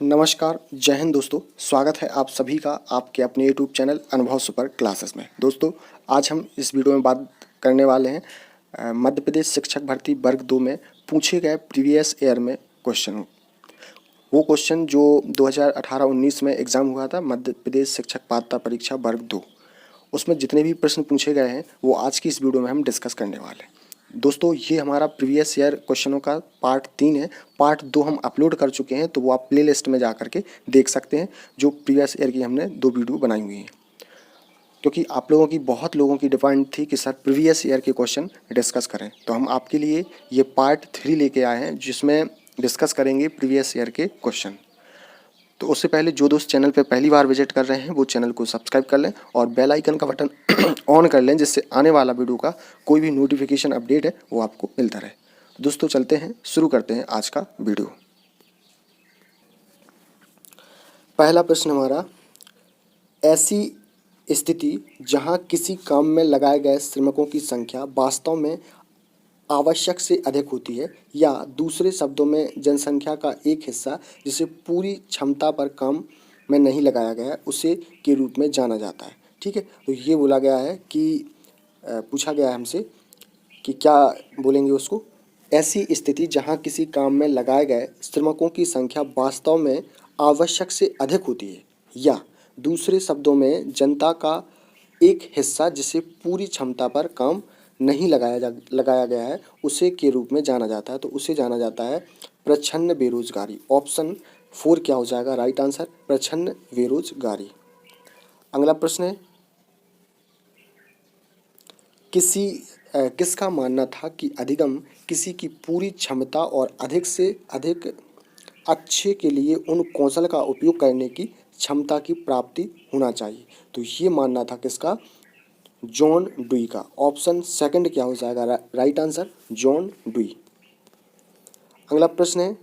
नमस्कार, जय हिंद दोस्तों। स्वागत है आप सभी का आपके अपने यूट्यूब चैनल अनुभव सुपर क्लासेस में। दोस्तों, आज हम इस वीडियो में बात करने वाले हैं मध्य प्रदेश शिक्षक भर्ती वर्ग 2 में पूछे गए प्रीवियस ईयर में क्वेश्चन। वो क्वेश्चन जो 2018-19 में एग्ज़ाम हुआ था, मध्य प्रदेश शिक्षक पात्रता परीक्षा वर्ग 2, उसमें जितने भी प्रश्न पूछे गए हैं वो आज की इस वीडियो में हम डिस्कस करने वाले हैं। दोस्तों, ये हमारा प्रीवियस ईयर क्वेश्चनों का पार्ट 3 है। पार्ट 2 हम अपलोड कर चुके हैं, तो वो आप प्ले लिस्ट में जा करके देख सकते हैं, जो प्रीवियस ईयर की हमने 2 वीडियो बनाई हुई हैं। क्योंकि आप लोगों की बहुत लोगों की डिमांड थी कि सर प्रीवियस ईयर के क्वेश्चन डिस्कस करें, तो हम आपके लिए ये पार्ट 3 लेके आए हैं, जिसमें डिस्कस करेंगे प्रीवियस ईयर के क्वेश्चन। तो उससे पहले जो दोस्त चैनल पे पहली बार विजिट कर रहे हैं वो चैनल को सब्सक्राइब कर लें और बेल आइकन का बटन ऑन कर लें, जिससे आने वाला वीडियो का कोई भी नोटिफिकेशन अपडेट है वो आपको मिलता रहे। दोस्तों, चलते हैं, शुरू करते हैं आज का वीडियो। पहला प्रश्न हमारा, ऐसी स्थिति जहां किसी काम में लगाए गए श्रमिकों की संख्या वास्तव में आवश्यक से अधिक होती है, या दूसरे शब्दों में जनसंख्या का एक हिस्सा जिसे पूरी क्षमता पर काम में नहीं लगाया गया है उसे के रूप में जाना जाता है। ठीक है, तो ये बोला गया है कि पूछा गया है हमसे कि क्या बोलेंगे उसको। ऐसी स्थिति जहां किसी काम में लगाए गए श्रमिकों की संख्या वास्तव में आवश्यक से अधिक होती है, या दूसरे शब्दों में जनता का एक हिस्सा जिसे पूरी क्षमता पर काम नहीं लगाया गया है उसे के रूप में जाना जाता है, तो उसे जाना जाता है प्रच्छन्न बेरोजगारी। ऑप्शन 4 क्या हो जाएगा राइट आंसर, प्रच्छन्न बेरोजगारी। अगला प्रश्न है, किसका मानना था कि अधिगम किसी की पूरी क्षमता और अधिक से अधिक अच्छे के लिए उन कौशल का उपयोग करने की क्षमता की प्राप्ति होना चाहिए। तो ये मानना था किसका, जॉन डुई का। ऑप्शन सेकंड क्या हो जाएगा राइट आंसर, जॉन डुई। अगला प्रश्न है,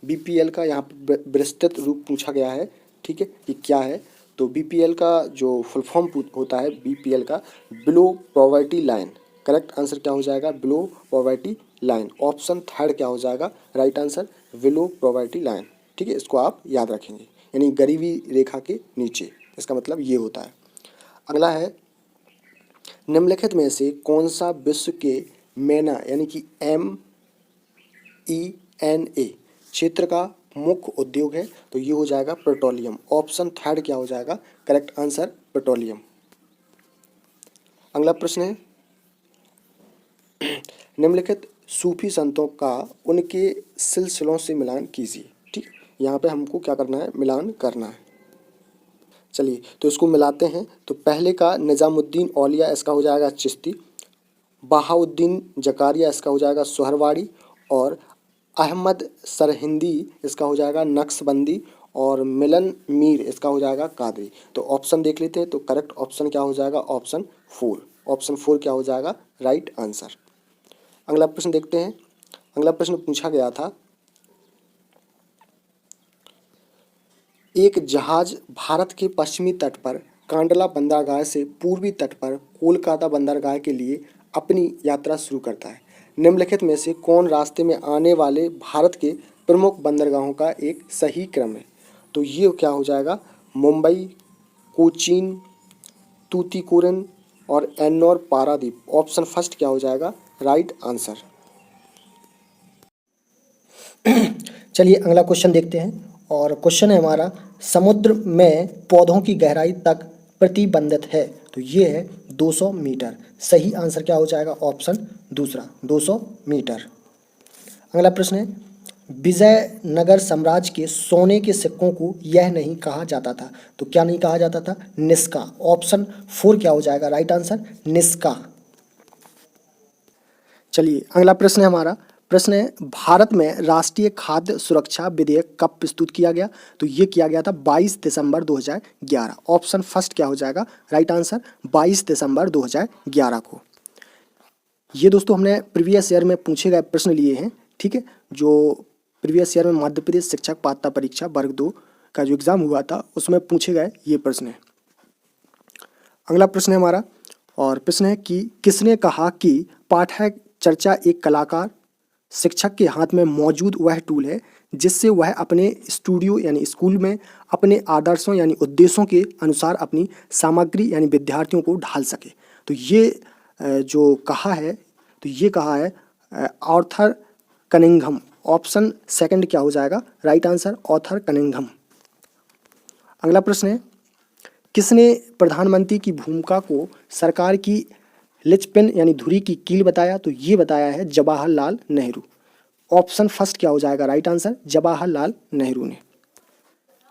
बीपीएल का यहाँ पर विस्तृत रूप पूछा गया है। ठीक है, कि क्या है, तो बीपीएल का जो फुल फॉर्म होता है बीपीएल का, below poverty line. Correct answer क्या हो जाएगा, below poverty line. Option third क्या हो जाएगा right answer, below poverty line. ठीक है, इसको आप याद रखेंगे, यानी गरीबी रेखा के नीचे, इसका मतलब ये होता है। अगला है, निम्नलिखित में से कौन सा विश्व के MENA यानी कि MENA क्षेत्र का मुख्य उद्योग है, तो ये हो जाएगा पेट्रोलियम। ऑप्शन थर्ड क्या हो जाएगा करेक्ट आंसर, पेट्रोलियम। अगला प्रश्न है, निम्नलिखित सूफी संतों का उनके सिलसिलों से मिलान कीजिए। ठीक, यहाँ पे हमको क्या करना है, मिलान करना है। चलिए, तो इसको मिलाते हैं। तो पहले का निज़ामुद्दीन औलिया, इसका हो जाएगा चिश्ती। बहाउद्दीन जकारिया, इसका हो जाएगा सुहरवाड़ी। और अहमद सरहिंदी, इसका हो जाएगा नक्शबंदी। और मिलन मीर, इसका हो जाएगा कादरी। तो ऑप्शन देख लेते हैं, तो करेक्ट ऑप्शन क्या हो जाएगा, ऑप्शन 4। ऑप्शन 4 क्या हो जाएगा राइट आंसर। अगला प्रश्न देखते हैं। अगला प्रश्न पूछा गया था, एक जहाज भारत के पश्चिमी तट पर कांडला बंदरगाह से पूर्वी तट पर कोलकाता बंदरगाह के लिए अपनी यात्रा शुरू करता है। निम्नलिखित में से कौन रास्ते में आने वाले भारत के प्रमुख बंदरगाहों का एक सही क्रम है, तो ये क्या हो जाएगा, मुंबई, कोचीन, तूतीकोरिन और एन्नौर पारादीप। ऑप्शन फर्स्ट क्या हो जाएगा राइट आंसर। चलिए अगला क्वेश्चन देखते हैं, और क्वेश्चन है हमारा, समुद्र में पौधों की गहराई तक प्रतिबंधित है, तो ये है 200 मीटर। सही आंसर क्या हो जाएगा, ऑप्शन दूसरा 200 मीटर। अगला प्रश्न है, विजयनगर साम्राज्य के सोने के सिक्कों को यह नहीं कहा जाता था, तो क्या नहीं कहा जाता था, निस्का। ऑप्शन 4 क्या हो जाएगा राइट आंसर, निस्का। चलिए अगला प्रश्न है हमारा, प्रश्न है, भारत में राष्ट्रीय खाद्य सुरक्षा विधेयक कब प्रस्तुत किया गया, तो ये किया गया था 22 दिसंबर 2011। ऑप्शन फर्स्ट क्या हो जाएगा राइट आंसर, 22 दिसंबर 2011 को। ये दोस्तों हमने प्रीवियस ईयर में पूछे गए प्रश्न लिए हैं। ठीक है, जो प्रीवियस ईयर में मध्य प्रदेश शिक्षक पात्रता परीक्षा वर्ग 2 का जो एग्ज़ाम हुआ था उसमें पूछे गए ये प्रश्न है। अगला प्रश्न है हमारा, और प्रश्न है कि किसने कहा कि पाठक चर्चा एक कलाकार शिक्षक के हाथ में मौजूद वह टूल है जिससे वह अपने स्टूडियो यानी स्कूल में अपने आदर्शों यानी उद्देश्यों के अनुसार अपनी सामग्री यानी विद्यार्थियों को ढाल सके। तो ये जो कहा है तो ये कहा है आर्थर कनिंघम। ऑप्शन सेकंड क्या हो जाएगा राइट आंसर, आर्थर कनिंघम। अगला प्रश्न है, किसने प्रधानमंत्री की भूमिका को सरकार की लिचपिन यानी धुरी की कील बताया? तो ये बताया है जवाहरलाल नेहरू। ऑप्शन फर्स्ट क्या हो जाएगा राइट आंसर, जवाहरलाल नेहरू ने।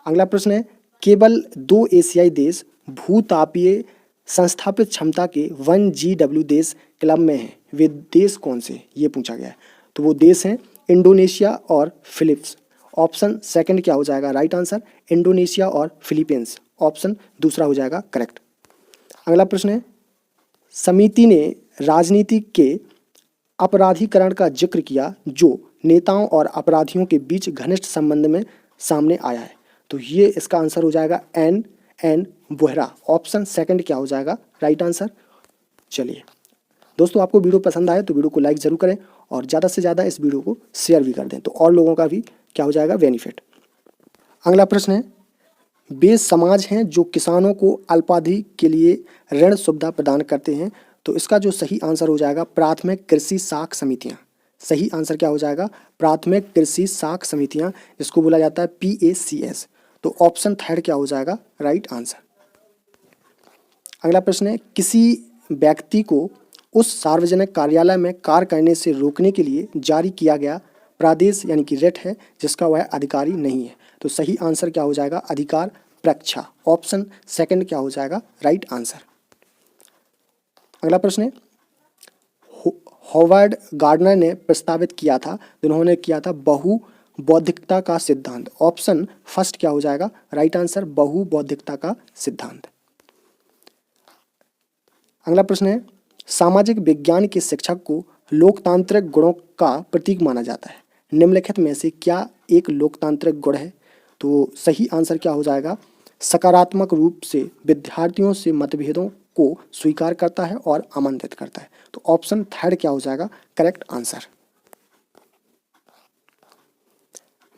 अगला प्रश्न है, केवल 2 एशियाई देश भूतापीय संस्थापित क्षमता के 1GW देश क्लब में हैं, वे देश कौन से? ये पूछा गया है। तो वो देश हैं इंडोनेशिया और फिलिप्स। ऑप्शन सेकंड क्या हो जाएगा राइट आंसर, इंडोनेशिया और फिलीपींस। ऑप्शन दूसरा हो जाएगा करेक्ट। अगला प्रश्न है, समिति ने राजनीति के अपराधीकरण का जिक्र किया जो नेताओं और अपराधियों के बीच घनिष्ठ संबंध में सामने आया है। तो ये इसका आंसर हो जाएगा एन बोहरा। ऑप्शन सेकंड क्या हो जाएगा राइट आंसर। चलिए दोस्तों, आपको वीडियो पसंद आए तो वीडियो को लाइक ज़रूर करें और ज़्यादा से ज़्यादा इस वीडियो को शेयर भी कर दें, तो और लोगों का भी क्या हो जाएगा बेनिफिट। अगला प्रश्न है, वे समाज हैं जो किसानों को अल्पावधि के लिए ऋण सुविधा प्रदान करते हैं। तो इसका जो सही आंसर हो जाएगा प्राथमिक कृषि साख समितियां। सही आंसर क्या हो जाएगा प्राथमिक कृषि साख समितियां, जिसको बोला जाता है PACS। तो ऑप्शन थर्ड क्या हो जाएगा राइट आंसर। अगला प्रश्न है, किसी व्यक्ति को उस सार्वजनिक कार्यालय में कार्य करने से रोकने के लिए जारी किया गया प्रादेश यानी कि रेट है जिसका वह अधिकारी नहीं है। तो सही आंसर क्या हो जाएगा अधिकार परीक्षा। ऑप्शन सेकंड क्या हो जाएगा राइट आंसर। अगला प्रश्न है, हॉवर्ड गार्डनर ने प्रस्तावित किया था, जिन्होंने किया था बहुबौद्धिकता का सिद्धांत। ऑप्शन फर्स्ट क्या हो जाएगा राइट आंसर, बहुबौद्धिकता का सिद्धांत। अगला प्रश्न है, सामाजिक विज्ञान के शिक्षक को लोकतांत्रिक गुणों का प्रतीक माना जाता है, निम्नलिखित में से क्या एक लोकतांत्रिक गुण है? तो सही आंसर क्या हो जाएगा सकारात्मक रूप से विद्यार्थियों से मतभेदों को स्वीकार करता है और आमंत्रित करता है। तो ऑप्शन थर्ड क्या हो जाएगा करेक्ट आंसर।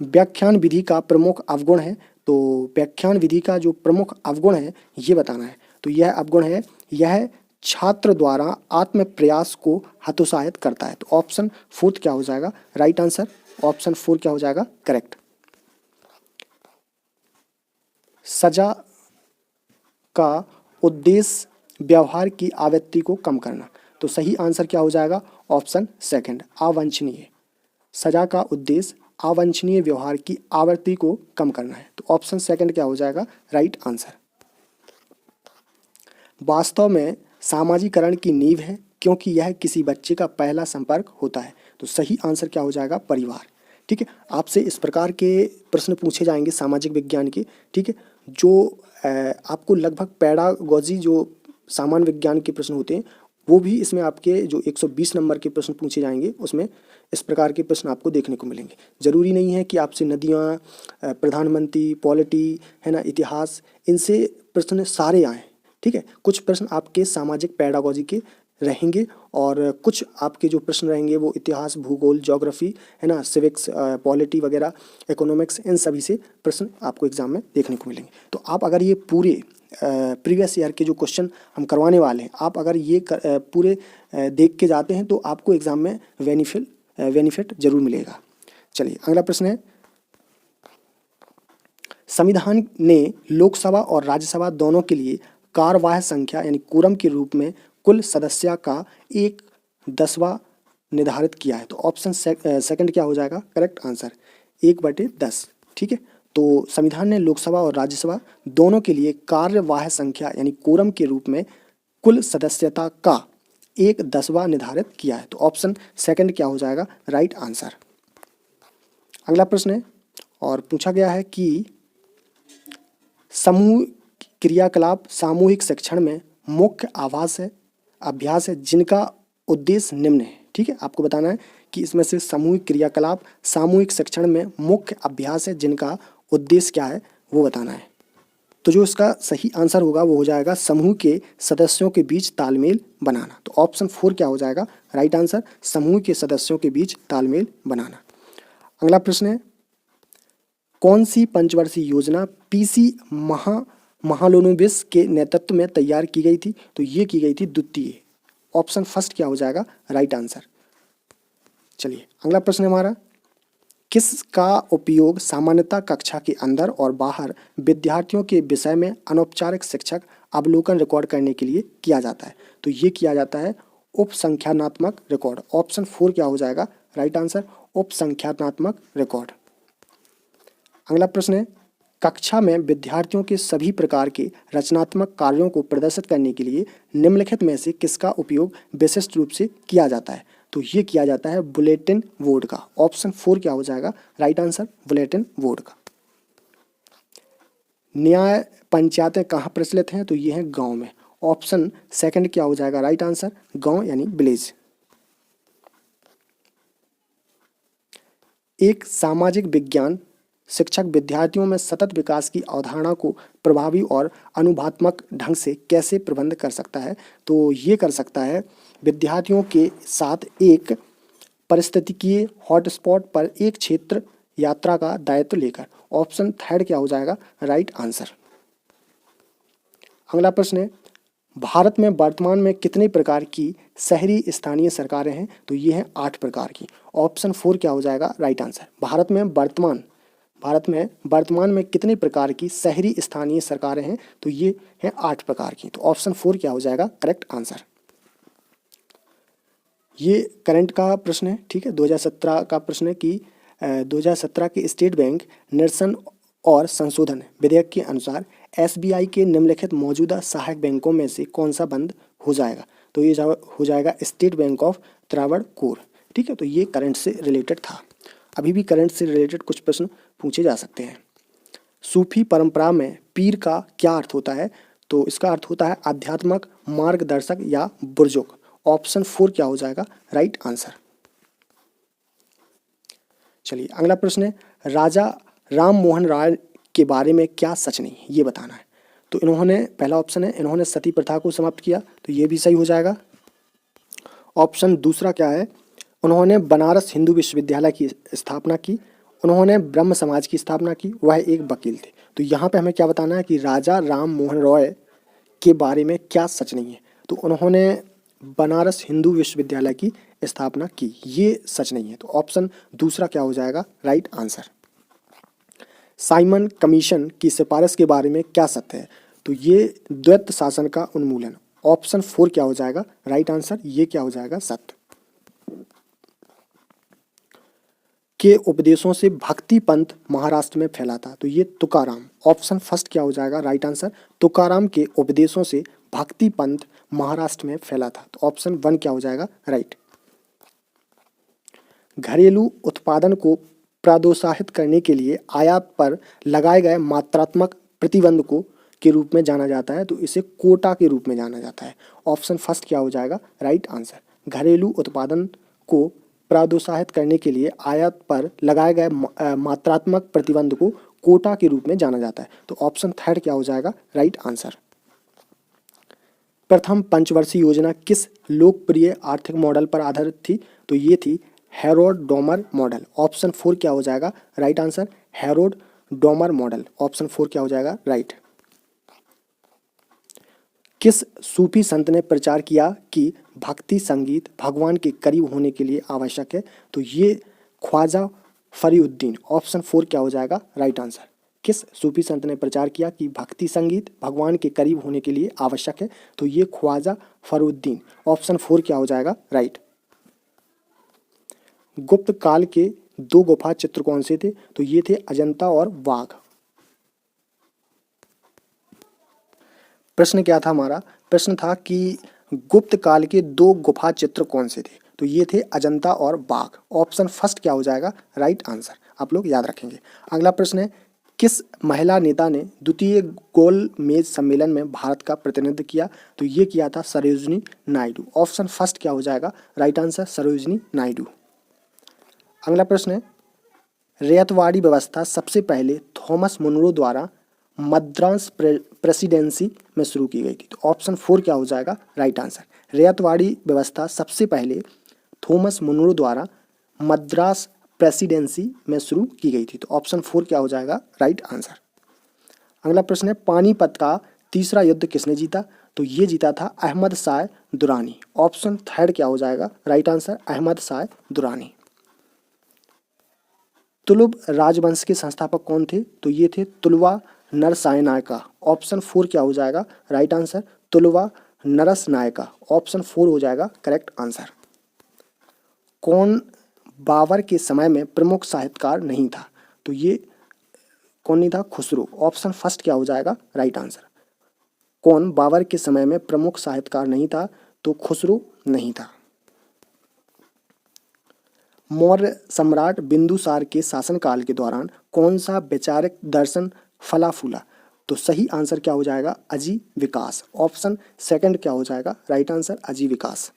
व्याख्यान विधि का प्रमुख अवगुण है, तो व्याख्यान विधि का जो प्रमुख अवगुण है ये बताना है। तो यह अवगुण है, यह छात्र द्वारा आत्म प्रयास को हतोत्साहित करता है। तो ऑप्शन फोर्थ क्या हो जाएगा राइट आंसर, ऑप्शन 4 क्या हो जाएगा करेक्ट। सजा का उद्देश्य व्यवहार की आवृत्ति को कम करना। तो सही आंसर क्या हो जाएगा ऑप्शन सेकंड अवांछनीय। सजा का उद्देश्य अवांछनीय व्यवहार की आवृत्ति को कम करना है। तो ऑप्शन सेकंड क्या हो जाएगा राइट आंसर। वास्तव में सामाजिकरण की नींव है क्योंकि यह किसी बच्चे का पहला संपर्क होता है। तो सही आंसर क्या हो जाएगा परिवार। ठीक है, आपसे इस प्रकार के प्रश्न पूछे जाएंगे सामाजिक विज्ञान के। ठीक है, जो आपको लगभग पेडागोजी जो सामान्य विज्ञान के प्रश्न होते हैं वो भी इसमें आपके जो 120 नंबर के प्रश्न पूछे जाएंगे उसमें इस प्रकार के प्रश्न आपको देखने को मिलेंगे। ज़रूरी नहीं है कि आपसे नदियाँ, प्रधानमंत्री, पॉलिटी है ना, इतिहास, इनसे प्रश्न सारे आएँ। ठीक है, कुछ प्रश्न आपके सामाजिक पेडागोजी के रहेंगे और कुछ आपके जो प्रश्न रहेंगे वो इतिहास, भूगोल, ज्योग्राफी है ना, सिविक्स, पॉलिटी वगैरह, इकोनॉमिक्स, इन सभी से प्रश्न आपको एग्जाम में देखने को मिलेंगे। तो आप अगर ये पूरे प्रीवियस ईयर के जो क्वेश्चन हम करवाने वाले हैं आप अगर ये पूरे देख के जाते हैं तो आपको एग्जाम में बेनिफिट जरूर मिलेगा। चलिए अगला प्रश्न है, संविधान ने लोकसभा और राज्यसभा दोनों के लिए कार्यवाही संख्या यानी कोरम के रूप में कुल सदस्य का 1/10 निर्धारित किया है। तो ऑप्शन सेकंड क्या हो जाएगा करेक्ट आंसर 1/10। ठीक है, तो संविधान ने लोकसभा और राज्यसभा दोनों के लिए कार्यवाही संख्या यानी कोरम के रूप में कुल सदस्यता का 1/10 निर्धारित किया है। तो ऑप्शन सेकंड क्या हो जाएगा राइट आंसर। अगला प्रश्न है और पूछा गया है कि समूह क्रियाकलाप सामूहिक शिक्षण में मुख्य अभ्यास है जिनका उद्देश्य निम्न है। ठीक है, आपको बताना है कि इसमें से सामूहिक क्रियाकलाप सामूहिक शिक्षण में मुख्य अभ्यास है जिनका उद्देश्य क्या है वो बताना है। तो जो इसका सही आंसर होगा वो हो जाएगा समूह के सदस्यों के बीच तालमेल बनाना। तो ऑप्शन 4 क्या हो जाएगा राइट आंसर, समूह के सदस्यों के बीच तालमेल बनाना। अगला प्रश्न है, कौन सी पंचवर्षीय योजना पीसी महालनोबिस के नेतृत्व में तैयार की गई थी? तो ये की गई थी द्वितीय। ऑप्शन फर्स्ट क्या हो जाएगा राइट आंसर। चलिए अगला प्रश्न है हमारा, किसका उपयोग सामान्यतः कक्षा के अंदर और बाहर विद्यार्थियों के विषय में अनौपचारिक शिक्षक अवलोकन रिकॉर्ड करने के लिए किया जाता है? तो ये किया जाता है उपसंख्यानात्मक रिकॉर्ड। ऑप्शन 4 क्या हो जाएगा राइट आंसर, उपसंख्यानात्मक रिकॉर्ड। अगला प्रश्न है, कक्षा में विद्यार्थियों के सभी प्रकार के रचनात्मक कार्यों को प्रदर्शित करने के लिए निम्नलिखित में से किसका उपयोग विशिष्ट रूप से किया जाता है? तो ये किया जाता है बुलेटिन बोर्ड का। ऑप्शन 4 क्या हो जाएगा राइट आंसर, बुलेटिन बोर्ड का। न्याय पंचायतें कहाँ प्रचलित हैं? तो ये हैं गांव में। ऑप्शन सेकंड क्या हो जाएगा राइट आंसर, गांव यानी विलेज। एक सामाजिक विज्ञान शिक्षक विद्यार्थियों में सतत विकास की अवधारणा को प्रभावी और अनुभवात्मक ढंग से कैसे प्रबंध कर सकता है? तो ये कर सकता है विद्यार्थियों के साथ एक पारिस्थितिकीय हॉटस्पॉट पर एक क्षेत्र यात्रा का दायित्व लेकर। ऑप्शन थर्ड क्या हो जाएगा राइट आंसर। अगला प्रश्न है, भारत में वर्तमान में कितने प्रकार की शहरी स्थानीय सरकारें हैं? तो ये हैं 8 प्रकार की। ऑप्शन 4 क्या हो जाएगा राइट आंसर। भारत में वर्तमान में कितने प्रकार की शहरी स्थानीय सरकारें हैं? तो ये हैं 8 प्रकार की। तो ऑप्शन 4 क्या हो जाएगा करेक्ट आंसर। ये करंट का प्रश्न है, ठीक है, 2017 का प्रश्न है कि 2017 के स्टेट बैंक निरसन और संशोधन विधेयक के अनुसार SBI के निम्नलिखित मौजूदा सहायक बैंकों में से कौन सा बंद हो जाएगा? तो ये हो जाएगा स्टेट बैंक ऑफ त्रावणकोर, ठीक है। तो ये करंट से रिलेटेड था। अभी भी करंट से रिलेटेड कुछ प्रश्न पूछे जा सकते हैं। सूफी परंपरा में पीर का क्या अर्थ होता है? तो इसका अर्थ होता है आध्यात्मक मार्गदर्शक या बुर्जुर्ग। ऑप्शन 4 क्या हो जाएगा राइट आंसर। चलिए अगला प्रश्न है, राजा राम मोहन राय के बारे में क्या सच नहीं है ये बताना है। तो इन्होंने, पहला ऑप्शन है इन्होंने सती प्रथा को समाप्त किया, तो ये भी सही हो जाएगा। ऑप्शन दूसरा क्या है, उन्होंने बनारस हिंदू विश्वविद्यालय की स्थापना की, उन्होंने ब्रह्म समाज की स्थापना की, वह एक वकील थे। तो यहाँ पे हमें क्या बताना है कि राजा राम मोहन रॉय के बारे में क्या सच नहीं है? तो उन्होंने बनारस हिंदू विश्वविद्यालय की स्थापना की, ये सच नहीं है। तो ऑप्शन दूसरा क्या हो जाएगा राइट आंसर। साइमन कमीशन की सिफारिश के बारे में क्या सत्य है? तो ये द्वैत शासन का उन्मूलन। ऑप्शन 4 क्या हो जाएगा राइट आंसर, ये क्या हो जाएगा सत्य। के उपदेशों से भक्ति पंथ महाराष्ट्र में फैला था, तो ये तुकाराम। ऑप्शन फर्स्ट क्या हो जाएगा राइट आंसर, तुकाराम के उपदेशों से भक्ति पंथ महाराष्ट्र में फैला था। तो ऑप्शन 1 क्या हो जाएगा राइट। घरेलू उत्पादन को प्रोत्साहित करने के लिए आयात पर लगाए गए मात्रात्मक प्रतिबंध को के रूप में जाना जाता है, तो इसे कोटा के रूप में जाना जाता है। ऑप्शन फर्स्ट क्या हो जाएगा राइट आंसर। घरेलू उत्पादन को प्रोत्साहित करने के लिए आयात पर लगाए गए मात्रात्मक प्रतिबंध को कोटा के रूप में जाना जाता है। तो ऑप्शन थर्ड क्या हो जाएगा राइट आंसर। प्रथम पंचवर्षीय योजना किस लोकप्रिय आर्थिक मॉडल पर आधारित थी? तो ये थी हेरोड डोमर मॉडल। ऑप्शन 4 क्या हो जाएगा right answer, Herod Domar model. Option 4 क्या हो जाएगा राइट। किस सूफी संत ने प्रचार किया कि भक्ति संगीत भगवान के करीब होने के लिए आवश्यक है? तो ये ख्वाजा फरीउद्दीन। ऑप्शन 4 क्या हो जाएगा राइट आंसर। किस सूफी संत ने प्रचार किया कि भक्ति संगीत भगवान के करीब होने के लिए आवश्यक है? तो ये ख्वाजा फरीउद्दीन। ऑप्शन 4 क्या हो जाएगा राइट। गुप्त काल के 2 गुफा चित्र कौन से थे? तो ये थे अजंता और वाघ। प्रश्न क्या था हमारा? प्रश्न था कि गुप्त काल के 2 गुफा चित्र कौन से थे? तो ये थे अजंता और बाघ। ऑप्शन फर्स्ट क्या हो जाएगा राइट आंसर, आप लोग याद रखेंगे। अगला प्रश्न है, किस महिला नेता ने द्वितीय गोल मेज सम्मेलन में भारत का प्रतिनिधित्व किया? तो ये किया था सरोजिनी नायडू। ऑप्शन फर्स्ट क्या हो जाएगा राइट आंसर, सरोजिनी नायडू। अगला प्रश्न है, रैयतवाड़ी व्यवस्था सबसे पहले थॉमस मुनरो द्वारा मद्रास प्रेसिडेंसी में शुरू की गई थी? तो ऑप्शन 4 क्या हो जाएगा राइट आंसर। रैयतवाड़ी व्यवस्था सबसे पहले थॉमस मुनरो द्वारा मद्रास प्रेसिडेंसी में शुरू की गई थी। तो ऑप्शन 4 क्या हो जाएगा राइट आंसर। अगला प्रश्न है पानीपत का तीसरा युद्ध किसने जीता? तो ये जीता था अहमद शाह दुरानी। ऑप्शन 3 क्या हो जाएगा राइट आंसर, अहमद शाह दुरानी। तुलुब राजवंश के संस्थापक कौन थे? तो ये थे तुलवा नरसायनायका। ऑप्शन 4 क्या हो जाएगा राइट आंसर, तुलवा नरसनायका। ऑप्शन 4 हो जाएगा करेक्ट आंसर। कौन बाबर के समय में प्रमुख साहित्यकार नहीं था? तो ये कौन नहीं था? खुसरो। ऑप्शन फर्स्ट क्या हो जाएगा राइट आंसर। कौन बाबर के समय में प्रमुख साहित्यकार नहीं था? तो खुसरो नहीं था। मौर्य सम्राट बिंदुसार के शासनकाल के दौरान कौन सा वैचारिक दर्शन फला फूला? तो सही आंसर क्या हो जाएगा आजीविकास। ऑप्शन 2 क्या हो जाएगा राइट आंसर, आजीविकास।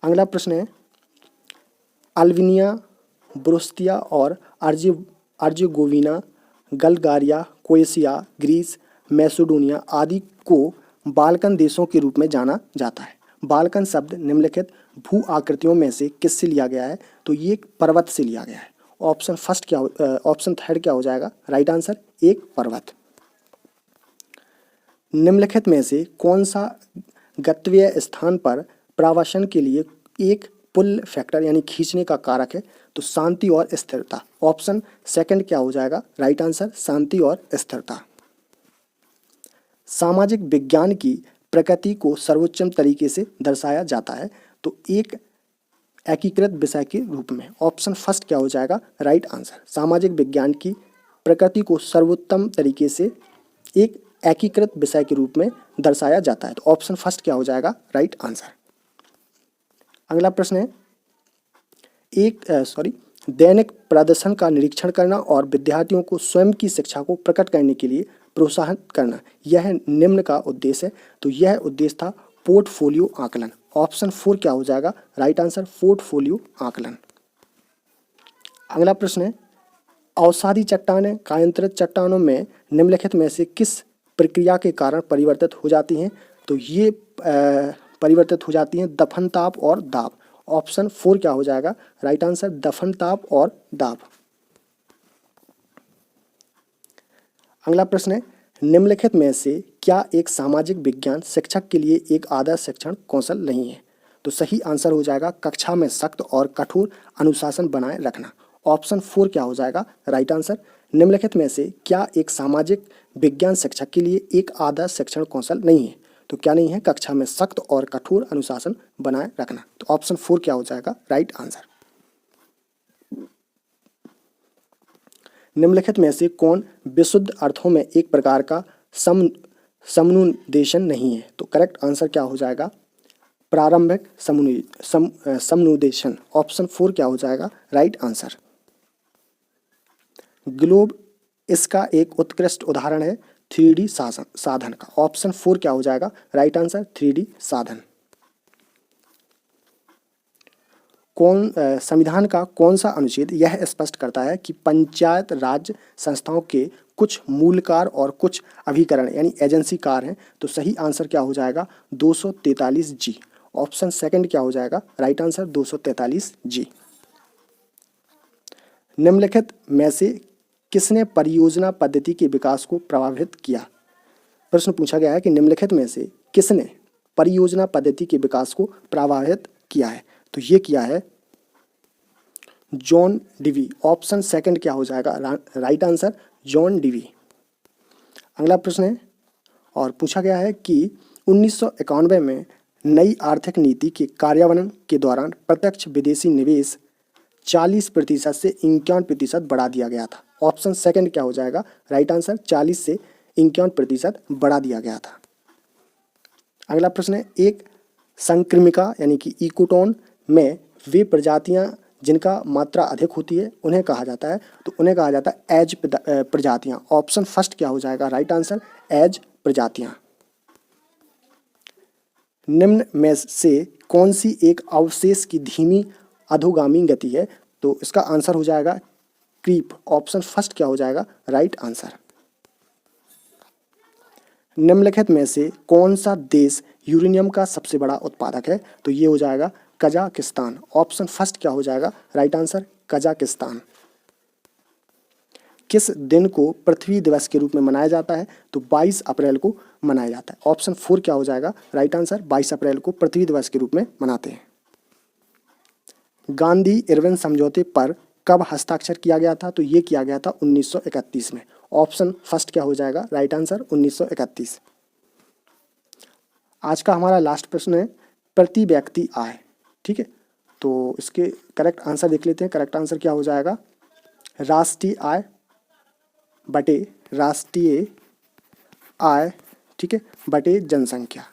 अगला प्रश्न है अल्बानिया, ब्रोस्तिया और अर्जेगोविना, बल्गारिया, क्रोएशिया, ग्रीस, मैसेडोनिया आदि को बाल्कन देशों के रूप में जाना जाता है। बाल्कन शब्द निम्नलिखित भू आकृतियों में से किससे लिया गया है? तो ये एक पर्वत से लिया गया है। ऑप्शन 3 क्या हो जाएगा राइट आंसर, एक पर्वत। निम्नलिखित में से कौन सा गंतव्य स्थान पर प्रवासन के लिए एक पुल फैक्टर यानी खींचने का कारक है? तो शांति और स्थिरता। ऑप्शन 2 क्या हो जाएगा राइट आंसर, शांति और स्थिरता। सामाजिक विज्ञान की प्रकृति को सर्वोत्तम तरीके से दर्शाया जाता है तो एक एकीकृत विषय के रूप में। ऑप्शन 1 क्या हो जाएगा राइट आंसर। सामाजिक विज्ञान की प्रकृति को सर्वोत्तम तरीके से एक एकीकृत विषय के रूप में दर्शाया जाता है तो ऑप्शन 1 क्या हो जाएगा राइट आंसर। अगला प्रश्न है दैनिक प्रदर्शन का निरीक्षण करना और विद्यार्थियों को स्वयं की शिक्षा को प्रकट करने के लिए प्रोत्साहित करना, यह निम्न का उद्देश्य है। तो यह उद्देश्य था पोर्टफोलियो आकलन। ऑप्शन 4 क्या हो जाएगा राइट आंसर, पोर्टफोलियो आकलन। अगला प्रश्न है अवसादी चट्टानें कायांतरित चट्टानों में निम्नलिखित में से किस प्रक्रिया के कारण परिवर्तित हो जाती हैं? तो ये परिवर्तित हो जाती हैं दफन ताप और दाब। ऑप्शन 4 क्या हो जाएगा राइट आंसर, दफन ताप और दाब। अगला प्रश्न है निम्नलिखित में से क्या एक सामाजिक विज्ञान शिक्षक के लिए एक आदर्श शिक्षण कौशल नहीं है? तो सही आंसर हो जाएगा कक्षा में सख्त और कठोर अनुशासन बनाए रखना। ऑप्शन 4 क्या हो जाएगा राइट आंसर। निम्नलिखित में से क्या एक सामाजिक विज्ञान शिक्षक के लिए एक आदर्श शिक्षण कौशल नहीं है? तो क्या नहीं है? कक्षा में सख्त और कठोर अनुशासन बनाए रखना। तो ऑप्शन 4 क्या हो जाएगा राइट आंसर। निम्नलिखित में से कौन विशुद्ध अर्थों में एक प्रकार का समनुदेशन नहीं है? तो करेक्ट आंसर क्या हो जाएगा प्रारंभिक समनुदेशन। ऑप्शन 4 क्या हो जाएगा राइट आंसर। ग्लोब इसका एक उत्कृष्ट उदाहरण है 3D साधन का। ऑप्शन 4 क्या हो जाएगा राइट आंसर, 3D साधन। संविधान का कौन सा अनुच्छेद यह स्पष्ट करता है कि पंचायत राज संस्थाओं के कुछ मूल कार्य और कुछ अभिकरण यानी एजेंसी कार्य हैं? तो सही आंसर क्या हो जाएगा 243 जी। ऑप्शन 2 क्या हो जाएगा राइट आंसर, 243 जी। निम्नलिखित में से किसने परियोजना पद्धति के विकास को प्रभावित किया? प्रश्न पूछा गया है कि निम्नलिखित में से किसने परियोजना पद्धति के विकास को प्रभावित किया है? तो ये किया है जॉन डिवी। ऑप्शन 2 क्या हो जाएगा राइट आंसर, जॉन डिवी। अगला प्रश्न है और पूछा गया है कि 1991 में नई आर्थिक नीति के कार्यान्वयन के दौरान प्रत्यक्ष विदेशी निवेश 40% से 51% बढ़ा दिया गया था। ऑप्शन 2 क्या हो जाएगा राइट आंसर, 40 से 51% बढ़ा दिया गया था। अगला प्रश्न है एक संक्रमिका यानी कि इकोटोन में वे प्रजातियां जिनका मात्रा अधिक होती है उन्हें कहा जाता है, तो उन्हें कहा जाता है एज प्रजातियां। ऑप्शन 1 क्या हो जाएगा राइट आंसर, एज प्रजातियां। निम्न में से कौन सी एक अवशेष की धीमी अधोगामी गति है? तो इसका आंसर हो जाएगा क्रीप। ऑप्शन 1 क्या हो जाएगा राइट आंसर। निम्नलिखित में से कौन सा देश यूरेनियम का सबसे बड़ा उत्पादक है? तो ये हो जाएगा कजाकिस्तान। ऑप्शन फर्स्ट क्या हो जाएगा राइट आंसर? कजाकिस्तान। किस दिन को पृथ्वी दिवस के रूप में मनाया जाता है? तो 22 अप्रैल को मनाया जाता है। ऑप्शन 4 क्या हो जाएगा राइट आंसर? 22 अप्रैल को पृथ्वी दिवस के रूप में मनाते हैं। गांधी इरविन समझौते पर कब हस्ताक्षर किया गया था? तो ये किया गया था 1931 में। ऑप्शन फर्स्ट क्या हो जाएगा राइट आंसर? 1931। आज का हमारा लास्ट प्रश्न है प्रति व्यक्ति आय। ठीक है, तो इसके करेक्ट आंसर देख लेते हैं। करेक्ट आंसर क्या हो जाएगा? राष्ट्रीय आय बटे राष्ट्रीय आय, ठीक है, बटे जनसंख्या।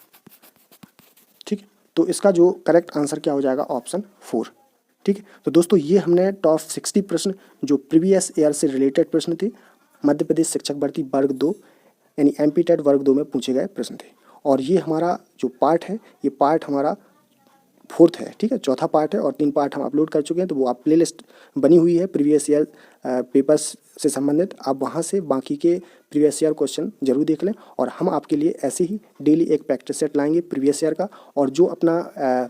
ठीक है, तो इसका जो करेक्ट आंसर क्या हो जाएगा? ऑप्शन 4। ठीक है, तो दोस्तों ये हमने टॉप 60 प्रश्न जो प्रीवियस ईयर से रिलेटेड प्रश्न थे मध्य प्रदेश शिक्षक भर्ती वर्ग 2 यानी एमपीटेट वर्ग 2 में पूछे गए प्रश्न थे। और ये हमारा जो पार्ट है ये पार्ट हमारा 4th है। ठीक है, चौथा पार्ट है और 3 पार्ट हम अपलोड कर चुके हैं। तो वो आप प्लेलिस्ट बनी हुई है प्रीवियस ईयर पेपर्स से संबंधित, आप वहाँ से बाकी के प्रीवियस ईयर क्वेश्चन जरूर देख लें। और हम आपके लिए ऐसे ही डेली एक प्रैक्टिस सेट लाएंगे प्रीवियस ईयर का। और जो अपना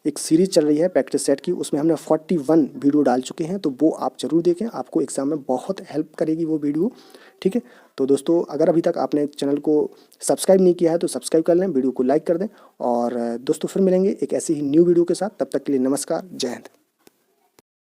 एक सीरीज चल रही है प्रैक्टिस सेट की, उसमें हमने 41 वीडियो डाल चुके हैं, तो वो आप जरूर देखें, आपको एग्जाम में बहुत हेल्प करेगी वो वीडियो। ठीक है, तो दोस्तों अगर अभी तक आपने चैनल को सब्सक्राइब नहीं किया है तो सब्सक्राइब कर लें, वीडियो को लाइक कर दें। और दोस्तों फिर मिलेंगे एक ऐसी ही न्यू वीडियो के साथ, तब तक के लिए नमस्कार, जय हिंद।